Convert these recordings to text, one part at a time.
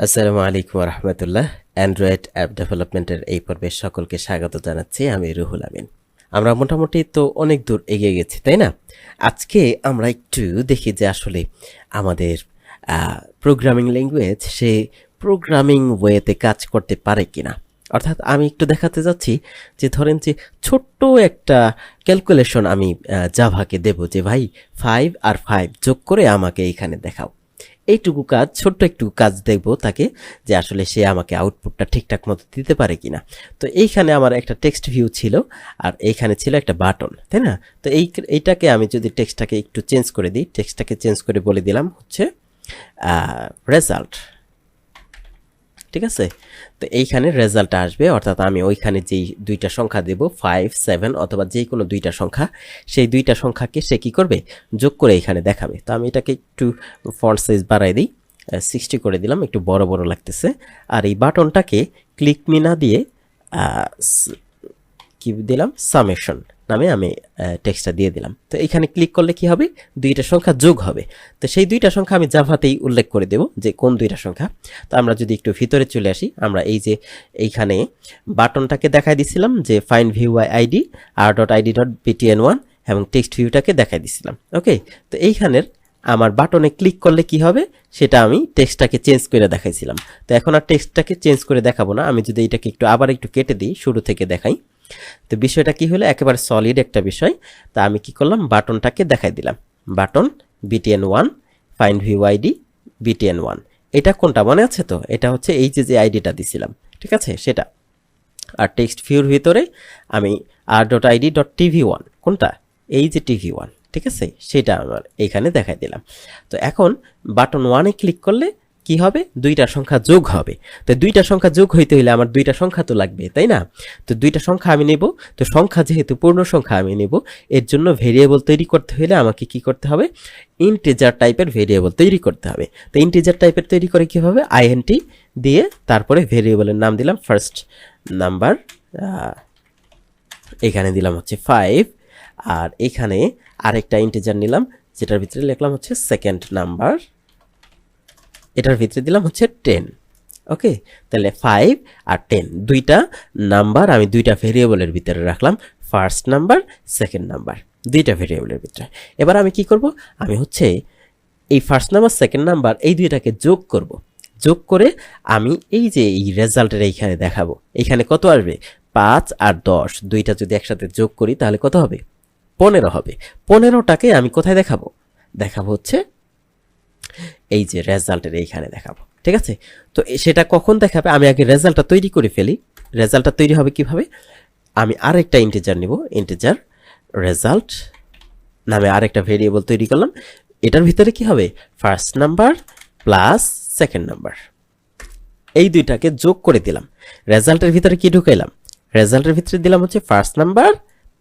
আসসালামু আলাইকুম রহমতুল্লাহ। Android app ডেভেলপমেন্টের এই পর্বে সকলকে স্বাগত জানাচ্ছি। আমি রুহুল আমিন। আমরা মোটামুটি তো অনেক দূর এগিয়ে গেছি, তাই না? আজকে আমরা একটু দেখি যে আসলে আমাদের প্রোগ্রামিং ল্যাঙ্গুয়েজ সে প্রোগ্রামিং ওয়েতে কাজ করতে পারে কিনা। অর্থাৎ আমি একটু দেখাতে যাচ্ছি যে ধরেন যে ছোট্ট একটা ক্যালকুলেশন আমি জাভাকে দেব যে ভাই 5 আর 5 যোগ করে আমাকে এইখানে দেখাও। এইটুকু কাজ, ছোট্ট একটু কাজ দেখবো তাকে, যে আসলে সে আমাকে আউটপুটটা ঠিকঠাক মতো দিতে পারে কিনা। তো এইখানে আমার একটা টেক্সট ভিউ ছিল, আর এইখানে ছিল একটা বাটন, তাই না? তো এইটাকে আমি যদি টেক্সটটাকে একটু চেঞ্জ করে দিই, টেক্সটটাকে চেঞ্জ করে বলে দিলাম হচ্ছে রেজাল্ট। ঠিক আছে, তো এইখানে রেজাল্ট আসবে, অর্থাৎ আমি ওইখানে যেই দুইটা সংখ্যা দেব 5, 7 অথবা যে কোনো দুইটা সংখ্যা, সেই দুইটা সংখ্যাকে সে কী করবে, যোগ করে এইখানে দেখাবে। তো আমি এটাকে একটু ফন্ট সাইজ বাড়াই দিই, 60 করে দিলাম, একটু বড় বড় লাগতেছে। আর এই বাটনটাকে ক্লিক মি না দিয়ে কি দিলাম, সামেশন নামে আমি টেক্সটটা দিয়ে দিলাম। তো এইখানে ক্লিক করলে কি হবে, দুইটা সংখ্যা যোগ হবে। তো সেই দুইটা সংখ্যা আমি জাভাতেই উল্লেখ করে দেব যে কোন দুইটা সংখ্যা। তো আমরা যদি একটু ভিতরে চলে আসি, আমরা এই যে এইখানে বাটনটাকে দেখাই দিছিলাম যে find view by ID r.id.btn1 এবং টেক্সট ভিউটাকে দেখাই দিছিলাম। ওকে, তো এইখানের আমার বাটনে ক্লিক করলে কি হবে সেটা আমি টেক্সটটাকে চেঞ্জ করে দেখাইছিলাম। তো এখন আর টেক্সটটাকে চেঞ্জ করে দেখাবো না, আমি যদি এটাকে একটু আবার একটু কেটে দিই, শুরু থেকে দেখাই। তো বিষয়টা কি হলো, একেবারে সলিড একটা বিষয়। তা আমি কি করলাম, বাটনটাকে দেখাই দিলাম, button btn1 find view ID btn1। এটা কোনটা মনে আছে? তো এটা হচ্ছে এই যে আইডিটা দিছিলাম, ঠিক আছে, সেটা। আর টেক্সট ভিউর ভিতরে আমি r.id.tv1, কোনটা, এই যে tv1, ঠিক আছে, সেটা আমার এইখানে দেখাই দিলাম। তো এখন বাটন 1-এ ক্লিক করলে কি হবে, দুইটা সংখ্যা যোগ হবে। তো দুইটা সংখ্যা যোগ হইতে হইলে আমার দুইটা সংখ্যা তো লাগবে, তাই না? তো দুইটা সংখ্যা আমি নেব। তো সংখ্যা যেহেতু পূর্ণ সংখ্যা আমি নেব, এর জন্য ভেরিয়েবল তৈরি করতে হলে আমাকে কি করতে হবে, ইন্টিজার টাইপের ভেরিয়েবল তৈরি করতে হবে। তো ইন্টিজার টাইপের তৈরি করে কীভাবে, int দিয়ে তারপরে ভেরিয়েবলের নাম দিলাম ফার্স্ট নাম্বার, এখানে দিলাম হচ্ছে 5, আর এখানে আরেকটা ইন্টিজার নিলাম যেটার ভিতরে লিখলাম হচ্ছে সেকেন্ড নাম্বার, এটার ভিতরে দিলাম হচ্ছে 10। ওকে, তাহলে 5 আর 10 দুইটা নাম্বার আমি দুইটা ভেরিয়েবলের ভিতরে রাখলাম, ফার্স্ট নাম্বার, সেকেন্ড নাম্বার, দুইটা ভেরিয়েবলের ভিতরে। এবার আমি কি করব, আমি হচ্ছে এই ফার্স্ট নাম্বার সেকেন্ড নাম্বার এই দুইটাকে যোগ করব। যোগ করে আমি এই যে এই রেজাল্টের এইখানে দেখাবো। এইখানে কত আসবে, 5 আর 10 দুইটা যদি একসাথে যোগ করি তাহলে কত হবে, 15 হবে। 15টাকে আমি কোথায় দেখাবো, দেখাবো হচ্ছে এই যে রেজাল্টের এইখানে দেখাবো, ঠিক আছে। তো সেটা কখন দেখাবে, আমি আগে রেজাল্টটা তৈরি করে ফেলি। রেজাল্টটা তৈরি হবে কিভাবে, আমি আরেকটা ইন্টিজার নিব, ইন্টিজার রেজাল্ট নামে আরেকটা ভেরিয়েবল তৈরি করলাম। এটার ভিতরে কি হবে, first number plus second number, এই দুইটাকে যোগ করে দিলাম। রেজাল্টের ভিতরে কি ঢুকাইলাম, রেজাল্টের ভিতরে দিলাম হচ্ছে first number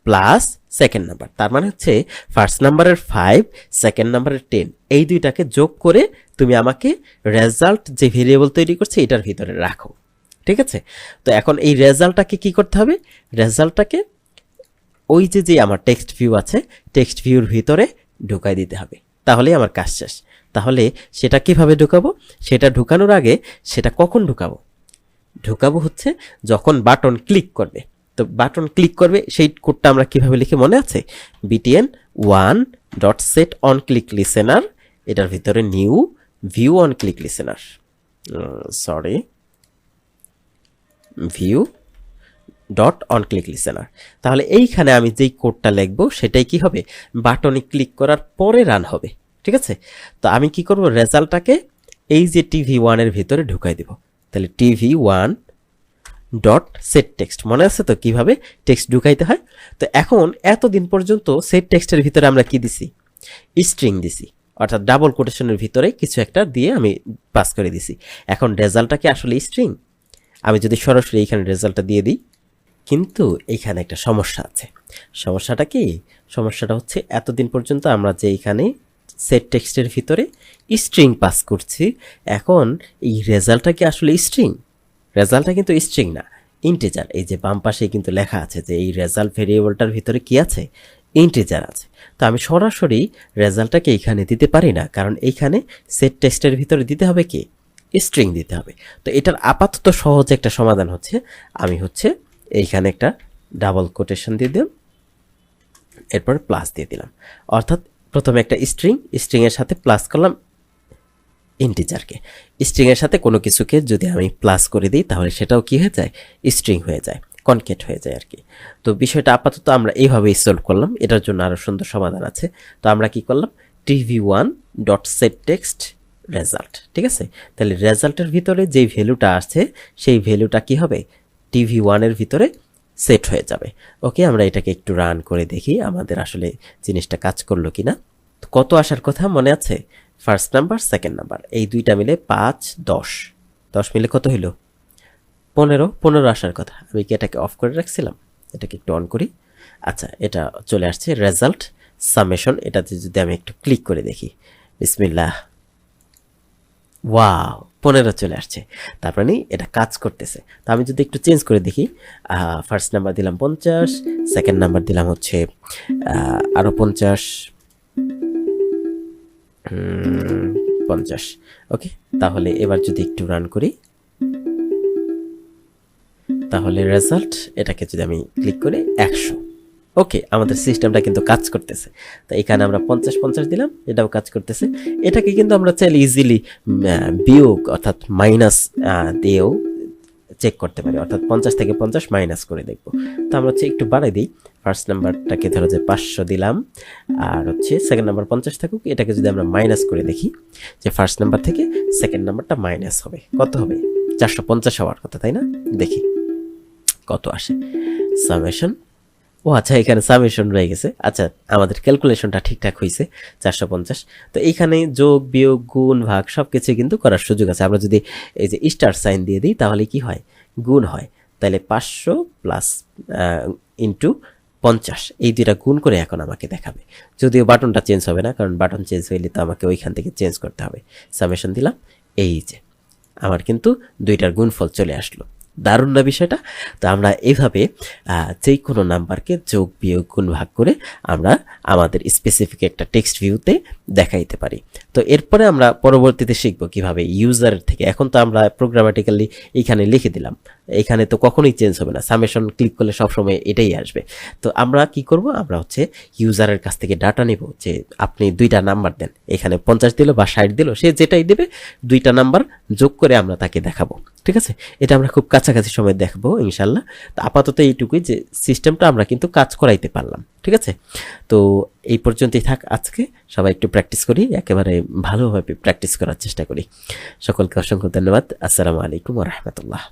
plus second number, তার মানে হচ্ছে ফার্স্ট নাম্বারের 5, সেকেন্ড নাম্বারের 10, এই দুইটাকে যোগ করে তুমি আমাকে রেজাল্ট যে ভেরিয়েবল তৈরি করছে এটার ভিতরে রাখো, ঠিক আছে। তো এখন এই রেজাল্টটাকে কি করতে হবে, রেজাল্টটাকে ওই যে আমার টেক্সট ভিউ আছে, টেক্সট ভিউর ভিতরে ঢুকাই দিতে হবে, তাহলেই আমার কাজ শেষ। তাহলে সেটা কিভাবে ঢুকাবো, সেটা ঢুকানোর আগে সেটা কখন ঢুকাবো, ঢুকাবো হচ্ছে যখন বাটন ক্লিক করবে। তো বাটন ক্লিক করবে সেই কোডটা আমরা কিভাবে লিখে মনে আছে, btn1.set on click listener, এটার ভিতরে new view on click listener, view dot on click listener. তাহলে এইখানে আমি যেই কোডটা লিখবো সেটাই কি হবে, বাটনে ক্লিক করার পরে রান হবে, ঠিক আছে। তো আমি কি করব, রেজাল্টটাকে এই যে tv1 এর ভিতরে ঢুকাই দেব। তাহলে tv1 ডট সেট টেক্সট, মনে আছে তো কিভাবে টেক্সট ঢুকাইতে হয়। তো এখন এতদিন পর্যন্ত সেট টেক্সটের ভিতরে আমরা কি দিছি, স্ট্রিং দিছি, অর্থাৎ ডাবল কোটেশনের ভিতরে কিছু একটা দিয়ে আমি পাস করে দিছি। এখন রেজাল্টটা কি আসলে স্ট্রিং, আমি যদি সরাসরি এইখানে রেজাল্টটা দিয়ে দিই, কিন্তু এইখানে একটা সমস্যা আছে। সমস্যাটা কি, সমস্যাটা হচ্ছে এতদিন পর্যন্ত আমরা যে এইখানে সেট টেক্সটের ভিতরে স্ট্রিং পাস করছি, এখন এই রেজাল্টটা কি আসলে স্ট্রিং, রেজাল্টটা কিন্তু স্ট্রিং না, ইন্টিজার। এই যে বাম পাশে কিন্তু লেখা আছে যে এই রেজাল্ট ভেরিয়েবলটার ভিতরে কি আছে, ইন্টিজার আছে। তো আমি সরাসরি রেজাল্টটাকে এইখানে দিতে পারি না, কারণ এইখানে সেট টেক্সটের ভিতরে দিতে হবে কি, স্ট্রিং দিতে হবে। তো এটার আপাতত সহজ একটা সমাধান হচ্ছে আমি হচ্ছে এইখানে একটা ডাবল কোটেশন দিয়ে দিলাম, এরপর প্লাস দিয়ে দিলাম, অর্থাৎ প্রথমে একটা স্ট্রিংয়ের সাথে প্লাস করলাম ইন্টিজারকে। স্ট্রিংয়ের সাথে কোনো কিছুকে যদি আমি প্লাস করে দিই তাহলে সেটাও কি হয়ে যায়, স্ট্রিং হয়ে যায়, কনকেট হয়ে যায় আর কি। তো বিষয়টা আপাতত আমরা এইভাবেই সলভ করলাম, এটার জন্য আরও সুন্দর সমাধান আছে। তো আমরা কি করলাম, tv1 dot set text result, ঠিক আছে। তাহলে রেজাল্টের ভিতরে যেই ভ্যালুটা আছে সেই ভ্যালুটা কি হবে, tv1 এর ভিতরে সেট হয়ে যাবে। ওকে, আমরা এটাকে একটু রান করে দেখি আমাদের আসলে জিনিসটা কাজ করলো কিনা। তো কত আসার কথা মনে আছে, ফার্স্ট নাম্বার সেকেন্ড নাম্বার এই দুইটা মিলে 5 10, 10 মিলে কত হইল 15 আসার কথা। আমি কি এটাকে অফ করে রাখছিলাম, এটাকে একটু অন করি। আচ্ছা, এটা চলে আসছে রেজাল্ট সামেশন, এটাতে যদি আমি একটু ক্লিক করে দেখি, বিসমিল্লাহ, ওয়াও 15 চলে আসছে। তার মানে এটা কাজ করতেছে। তো আমি যদি একটু চেঞ্জ করে দেখি, ফার্স্ট নাম্বার দিলাম 50, সেকেন্ড নাম্বার দিলাম হচ্ছে আরও 50, 50। ওকে, তাহলে এবার যদি একটু রান করি তাহলে রেজাল্ট, এটাকে যদি আমি ক্লিক করি 100। ওকে, আমাদের সিস্টেমটা কিন্তু কাজ করতেছে। তো এখানে আমরা 50 দিলাম, এটাও কাজ করতেছে। এটাকে কিন্তু আমরা চাইলে ইজিলি বিয়োগ অর্থাৎ মাইনাস দিয়েও চেক করতে পারি, অর্থাৎ 50 থেকে 50 মাইনাস করে দেখব। তো আমরা হচ্ছে একটু বাড়াই দিই, ফার্স্ট নাম্বারটাকে ধরো যে 500 দিলাম, আর হচ্ছে সেকেন্ড নাম্বার 50 থাকুক। এটাকে যদি আমরা মাইনাস করে দেখি, যে ফার্স্ট নাম্বার থেকে সেকেন্ড নাম্বারটা মাইনাস হবে, কত হবে, 450 হওয়ার কথা, তাই না? দেখি কত আসে, সামেশন, ও আচ্ছা এখানে সামেশন রয়ে গেছে। আচ্ছা, আমাদের ক্যালকুলেশনটা ঠিকঠাক হয়েছে, 450। তো এইখানে যোগ বিয়োগ গুণ ভাগ সব কিছু কিন্তু করার সুযোগ আছে। আমরা যদি এই যে স্টার সাইন দিয়ে দিই তাহলে কি হয়, গুণ হয়। তাহলে 500 প্লাস ইন্টু 50, এই দুইটা গুণ করে এখন আমাকে দেখাবে। যদিও বাটনটা চেঞ্জ হবে না, কারণ বাটন চেঞ্জ হইলে তো আমাকে ওইখান থেকে চেঞ্জ করতে হবে। সামেশন দিলাম, এই যে আমার কিন্তু দুইটার গুণফল চলে আসলো। দারুণ না বিষয়টা? তো আমরা এইভাবে যে কোনো নাম্বারকে যোগ বিয়োগ গুণ ভাগ করে আমরা আমাদের স্পেসিফিক একটা টেক্সট ভিউতে দেখাইতে পারি। তো এরপরে আমরা পরবর্তীতে শিখব কিভাবে ইউজারের থেকে, এখন তো আমরা প্রোগ্রামেটিক্যালি এইখানে লিখে দিলাম, এখানে তো কখনোই চেঞ্জ হবে না, সামেশন ক্লিক করলে সবসময় এটাই আসবে। তো আমরা কি করব, আমরা হচ্ছে ইউজারের কাছ থেকে ডাটা নেব, যে আপনি দুইটা নাম্বার দেন, এখানে 50 দিল বা 60 দিল, সে যেটাই দেবে দুইটা নাম্বার যোগ করে আমরা তাকে দেখাবো। ঠিক আছে, এটা আমরা খুব কাছাকাছি সময় দেখবো ইনশাল্লাহ। তো আপাতত এইটুকুই, যে সিস্টেমটা আমরা কিন্তু কাজ করাইতে পারলাম। ঠিক আছে, তো এই পর্যন্তই থাক আজকে। সবাই একটু প্র্যাকটিস করি, একেবারে ভালোভাবে প্র্যাকটিস করার চেষ্টা করি। সকলকে অসংখ্য ধন্যবাদ। আসসালামু আলাইকুম ওয়া রাহমাতুল্লাহ।